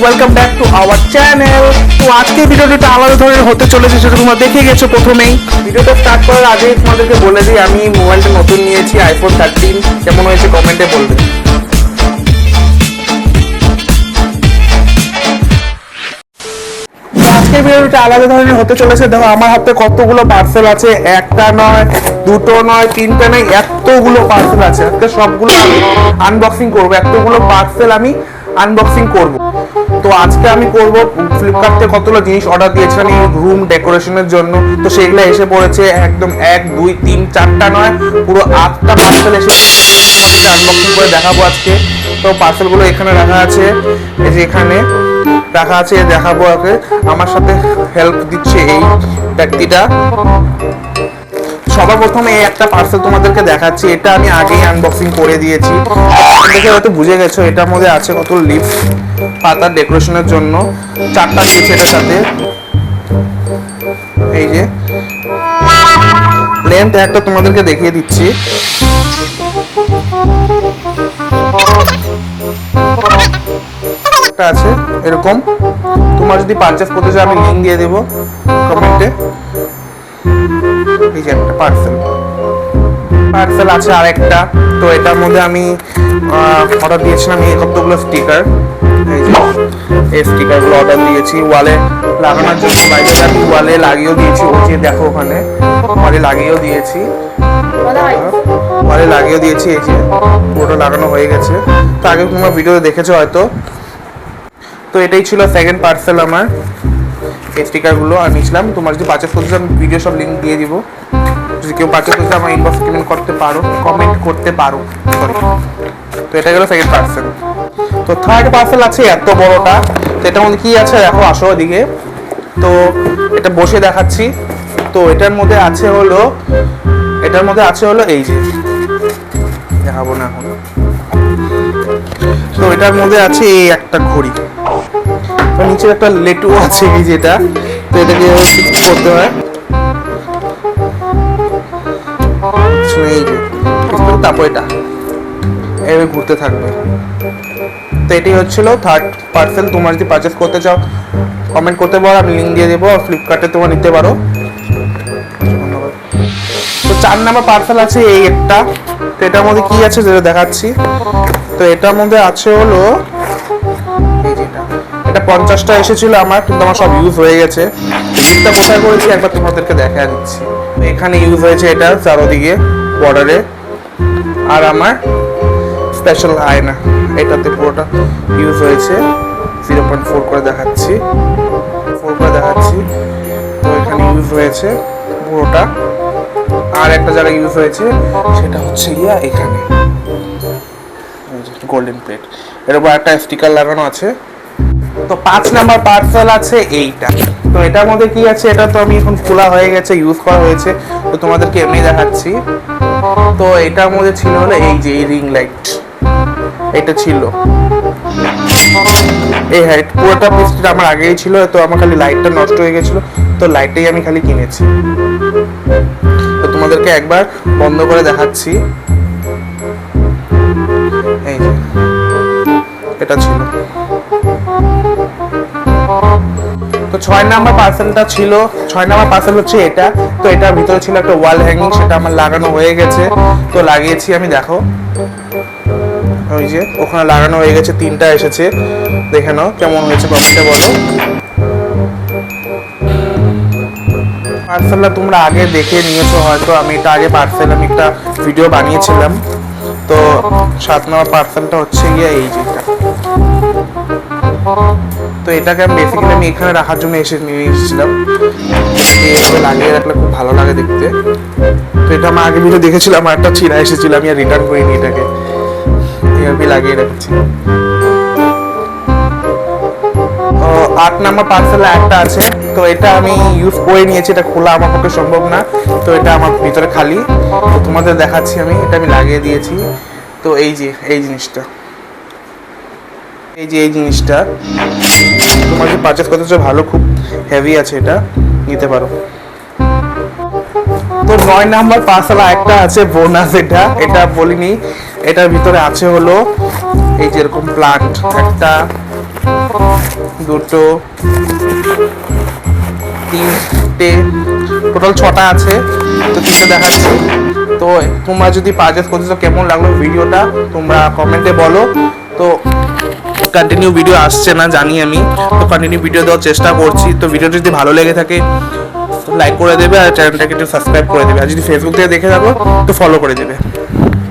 Welcome back to our channel. তো আজকের ভিডিওটা আলাদা ধরনের হতে চলেছে, সেটা তোমরা দেখে গেছো প্রথমেই। ভিডিওটা স্টার্ট করার আগে তোমাদেরকে বলে দিই, আমি মোবাইলটা নতুন নিয়েছি, আইফোন 13। কেমন হয়েছে কমেন্টে বলবে। আজকের ভিডিওটা আলাদা ধরনের হতে চলেছে। দেখো আমার হাতে কতগুলো পার্সেল আছে, একটা নয়, দুটো নয়, তিনটা নয়, এতগুলো পার্সেল আছে। আজকে সবগুলো আনবক্সিং করবো, এতগুলো পার্সেল আমি আনবক্সিং করব। তো আজকে আমি করব ফ্লিপকার্ট থেকে কতগুলো জিনিস অর্ডার দিয়েছিলাম এই রুম ডেকোরেশনের জন্য। তো সেগুলো এসে পড়েছে, একদম 1 2 3 4টা নয়, পুরো 8টা পার্সেল এসে আনবক্সিং করে দেখাবো আজকে। তো পার্সেলগুলো এখানে রাখা আছে, এই যে এখানে রাখা আছে, দেখাবো আগে। আমার সাথে হেল্প দিচ্ছে এই ব্যক্তিটা। সবার প্রথমে এই একটা পার্সেল তোমাদেরকে দেখাচ্ছি, এটা আমি আগেই আনবক্সিং করে দিয়েছি, দেখে হয়তো বুঝে গেছো। এটার মধ্যে আছে কত লিফ পাতা ডেকোরেশনের জন্য, 4টা দিয়েছে এটার সাথে। এই যে লেন্থ একটা তোমাদেরকে দেখিয়ে দিচ্ছি, আছে এরকম। তোমার যদি পারচেজ করতে চাও আমি লিংক দিয়ে দেবো কমেন্টে। এই যে একটা পার্সেল আছে আরেকটা। তো এটার মধ্যে আমি অর্ডার দিয়েছিলাম এই কতগুলো স্টিকার। এই যে এই স্টিকারগুলো অর্ডার দিয়েছি ওয়ালে লাগানোর জন্য। বাইরে আমি ওয়ালে লাগিয়েও দিয়েছি, ওই যে দেখো ওখানে ওয়ালে লাগিয়েও দিয়েছি, এই যে পুরোটা লাগানো হয়ে গেছে। তো আগে তোমরা ভিডিওতে দেখেছো হয়তো। তো এটাই ছিল সেকেন্ড পার্সেল আমার, এই স্টিকারগুলো আনিয়েছিলাম। তোমার যদি পারচেজ করতে চাও ভিডিও সব লিঙ্ক দিয়ে দিব, যদি কেউ পারচেজ করতে আমার ইনবক্স কমেন্ট করতে পারো সরি। তো এটা গেল সেকেন্ড পার্সেল। তো থার্ড পার্সেল আছে এত বড়টা। তো এটার মধ্যে কি আছে দেখো, আসো ওদিকে। তো এটা বসে দেখাচ্ছি। তো এটার মধ্যে আছে হলো এই যে দেখাবো না এখন। তো এটার মধ্যে আছে এই একটা ঘড়ি, তো নিচে একটা লেটু আছে এই যেটা। তো এটাকে ফিক্স করতে হয়, এই যে তারপর এটা এভাবে ঘুরতে থাকবে। তো এটাই হচ্ছিল থার্ড পার্সেল। তোমার যদি পারচেস করতে চাও কমেন্ট করতে পারো, আমি লিঙ্ক দিয়ে দেবো, ফ্লিপকার্টে তোমার নিতে পারো। তো 4 নাম্বার পার্সেল আছে এই একটা। তো এটার মধ্যে কি আছে যেটা দেখাচ্ছি। তো এটার মধ্যে আছে হলো এই যেটা, এটা 50টা এসেছিল আমার, কিন্তু আমার সব ইউজ হয়ে গেছে। গিফটটা কোথায় করেছি একবার তোমাদেরকে দেখা দিচ্ছি। এখানে ইউজ হয়েছে এটা চারোদিকে বর্ডারে। আর আমার স্পেশাল আয়না, এটাতে পুরোটা ইউজ হয়েছে। 0.4 করে দেখাচ্ছি, 4 করে দেখাচ্ছি। তো এখানে ইউজ হয়েছে পুরোটা। আর একটা জায়গায় ইউজ হয়েছে সেটা হচ্ছে গিয়া এখানে গোল্ডেন প্লেট, এর উপর একটা স্টিকার লাগানো আছে। তো 5 নাম্বার পার্সেল আছে এইটা। তো এটার মধ্যে কি আছে, এটা তো আমি এখন খোলা হয়ে গেছে, ইউজ করা হয়েছে, তো তোমাদেরকে এমনি দেখাচ্ছি। তো এটার মধ্যে ছিল হলো এই যে এই রিং লাইট, এটা ছিল এই হাইট পুরোটা পিসটা আমার আগেই ছিল। তো আমার খালি লাইটটা নষ্ট হয়ে গেছিল, তো লাইটটাই আমি খালি কিনেছি। তো তোমাদেরকে একবার বন্ধ করে দেখাচ্ছি। এই যে এটা ছিল। তো 6 নাম্বার পার্সেলটা ছিল, 6 নাম্বার পার্সেল হচ্ছে এটা। তো এটার ভিতরে ছিল একটা ওয়াল হ্যাঙ্গিং, সেটা আমার লাগানো হয়ে গেছে। তো লাগিয়েছি আমি, দেখো ওই যে ওখানে লাগানো হয়ে গেছে, 3টা এসেছে। দেখে নাও কেমন হয়েছে কমেন্টে বলো। পার্সেলটা তোমরা আগে দেখে নিয়েছো হয়তো, আমি এটা আগে পার্সেল আমি একটা ভিডিও বানিয়েছিলাম। তো 7 নম্বর পার্সেলটা হচ্ছে গিয়ে এই যেটা। তো এটাকে আমি বেসিক্যালি আমি এখানে রাখার জন্য নিয়ে এসেছিলাম। এভাবে লাগিয়ে রাখলে খুব ভালো লাগে দেখতে। তো এটা আমি আগে ভিডিও দেখেছিলাম, আমার একটা ছিঁড়া এসেছিল, আমি আর রিটার্ন করিনি, এটাকে এভাবে লাগিয়ে রাখছি। 8 নাম্বার পার্সেলে একটা আছে। তো এটা আমি ইউজ করে নিয়েছি, এটা খোলা আমার পক্ষে সম্ভব না। তো এটা আমার ভিতরে খালি, তো তোমাদের দেখাচ্ছি আমি। এটা আমি লাগিয়ে দিয়েছি। তো এই যে এই জিনিসটা, এই জিনিসটা তোমার যদি পারচেস করতে চাও ভালো, খুব হেভি আছে, এটা নিতে পারো। তো 9 নাম্বার পার্সেল একটা আছে বোনাস, এটা বলিনি। এটার ভিতরে আছে হলো এই যে এরকম প্লান্ট একটা, দুটো, তিনটে, টোটাল 6টা আছে। তো 3টে দেখাচ্ছি। তো তোমরা যদি পারচেস করছো কেমন লাগলো ভিডিওটা তোমরা কমেন্টে বলো। তো কন্টিনিউ ভিডিও আসছে না জানি আমি, তো কন্টিনিউ ভিডিও দেওয়ার চেষ্টা করছি। তো ভিডিওটা যদি ভালো লেগে থাকে লাইক করে দেবে আর চ্যানেলটাকে একটু সাবস্ক্রাইব করে দেবে, আর যদি ফেসবুক থেকে দেখে থাকো তো ফলো করে দেবে।